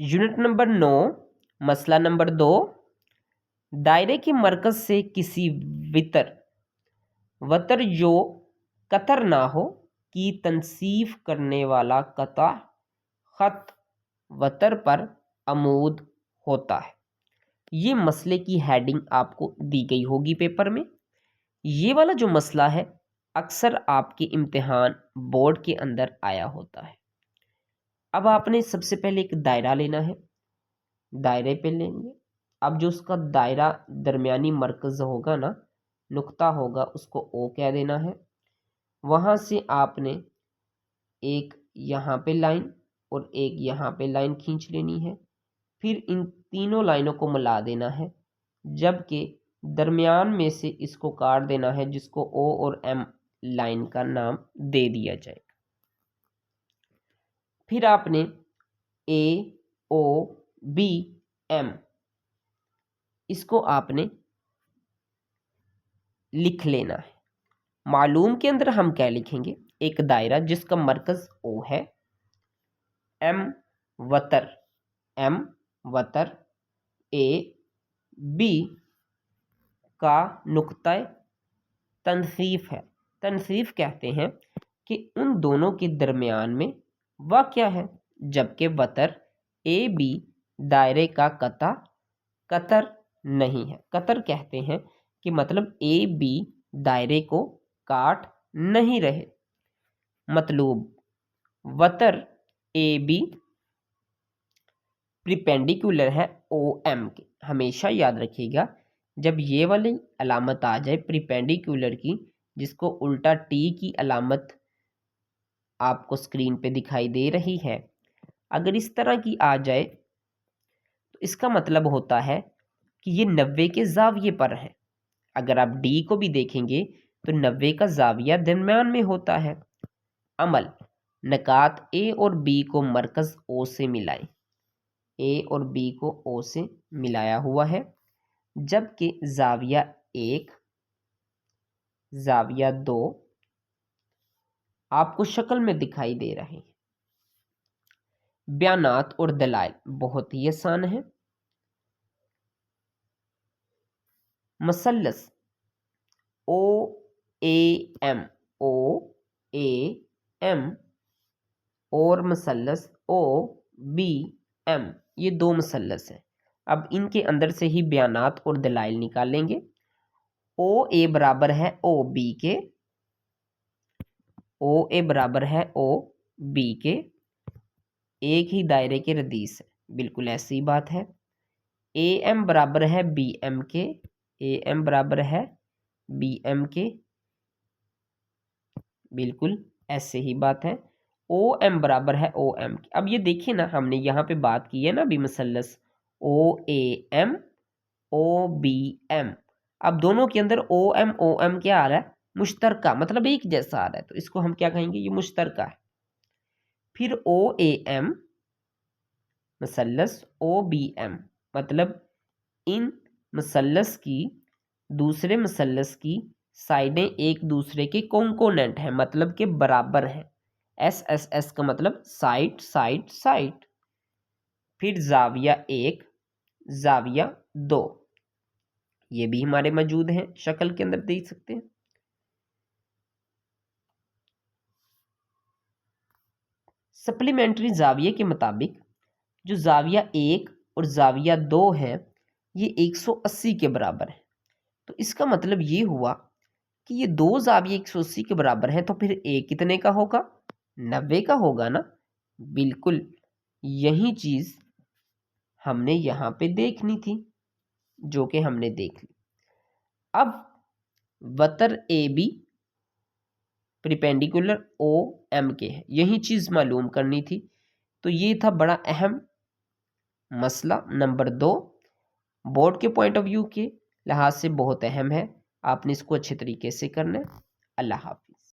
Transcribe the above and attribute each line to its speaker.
Speaker 1: Unit number 9, मसला number 2, दायरे के मरकज से किसी वतर जो कतर ना हो की तनसीफ करने वाला कता खत वतर पर अमूद होता है। ये मसले की हेडिंग आपको दी गई होगी पेपर में। ये वाला जो मसला है अक्सर आपके इम्तिहान बोर्ड के अंदर आया होता है। अब आपने सबसे पहले एक दायरा लेना है, दायरे पे लेंगे। अब जो उसका दायरा दरमियानी मरकज़ होगा ना, नुक्ता होगा, उसको ओ कह देना है। वहाँ से आपने एक यहाँ पे लाइन और एक यहाँ पे लाइन खींच लेनी है। फिर इन तीनों लाइनों को मिला देना है, जबकि दरमियान में से इसको काट देना है, जिसको ओ और एम लाइन का नाम दे दिया जाएगा। फिर आपने ए ओ बी एम इसको आपने लिख लेना है। मालूम के अंदर हम क्या लिखेंगे, एक दायरा जिसका मरकज ओ है, एम वतर ए बी का नुक्ता तनसीफ है। तनसीफ कहते हैं कि उन दोनों के दरमियान में वाक़या है, जबकि वतर ए बी दायरे का कतर नहीं है। कतर कहते हैं कि मतलब ए बी दायरे को काट नहीं रहे। मतलूब वतर ए बी प्रिपेंडिकुलर है ओ एम के। हमेशा याद रखिएगा, जब ये वाली अलामत आ जाए प्रिपेंडिकुलर की, जिसको उल्टा टी की अलामत आपको स्क्रीन पे दिखाई दे रही है, अगर इस तरह की आ जाए तो इसका मतलब होता है कि ये 90 के जाविये पर है। अगर आप डी को भी देखेंगे तो 90 का जाविया दरम्यान में होता है। अमल, नकात ए और बी को मरकज़ ओ से मिलाएं। ए और बी को ओ से मिलाया हुआ है, जबकि जाविया 1, जाविया 2 आपको शक्ल में दिखाई दे रहे हैं। बयानात और दलाइल बहुत ही आसान है। मसल्लस ओ ए एम और मसल्लस ओ बी एम, ये दो मसल्लस हैं। अब इनके अंदर से ही बयानात और दलाइल निकालेंगे। ओ ए बराबर है ओ बी के, ओ ए बराबर है ओ बी के, एक ही दायरे के रदीस है, बिल्कुल ऐसी बात है। ए एम बराबर है बी एम के, ए एम बराबर है बी एम के, बिल्कुल ऐसे ही बात है। ओ एम बराबर है ओ एम के। अब ये देखिए ना, हमने यहाँ पे बात की है ना अभी मसल्लस O A M O B M. अब दोनों के अंदर ओ एम क्या आ रहा है, मुश्तरका, मतलब एक जैसा आ रहा है, तो इसको हम क्या कहेंगे, ये मुश्तरका है। फिर ओ ए एम मसल्लस ओ बी एम, मतलब इन मसल्लस की दूसरे मसल्लस की साइडें एक दूसरे के कॉम्पोनेंट हैं, मतलब के बराबर है। एस का मतलब साइड साइड साइड। फिर जाविया 1, जाविया 2, ये भी हमारे मौजूद हैं, शक्ल के अंदर देख सकते हैं। सप्लीमेंट्री जाविये के मुताबिक जो जाविया 1 और जाविया 2 है, ये 180 के बराबर है। तो इसका मतलब ये हुआ कि ये दो जाविये 180 के बराबर हैं, तो फिर ए कितने का होगा, 90 का होगा ना। बिल्कुल यही चीज हमने यहाँ पे देखनी थी, जो कि हमने देख ली। अब वतर A B perpendicular O M के है, यही चीज मालूम करनी थी। तो ये था बड़ा अहम मसला नंबर 2, बोर्ड के पॉइंट ऑफ व्यू के लिहाज से बहुत अहम है। आपने इसको अच्छे तरीके से करना है। अल्लाह हाफ़िज़।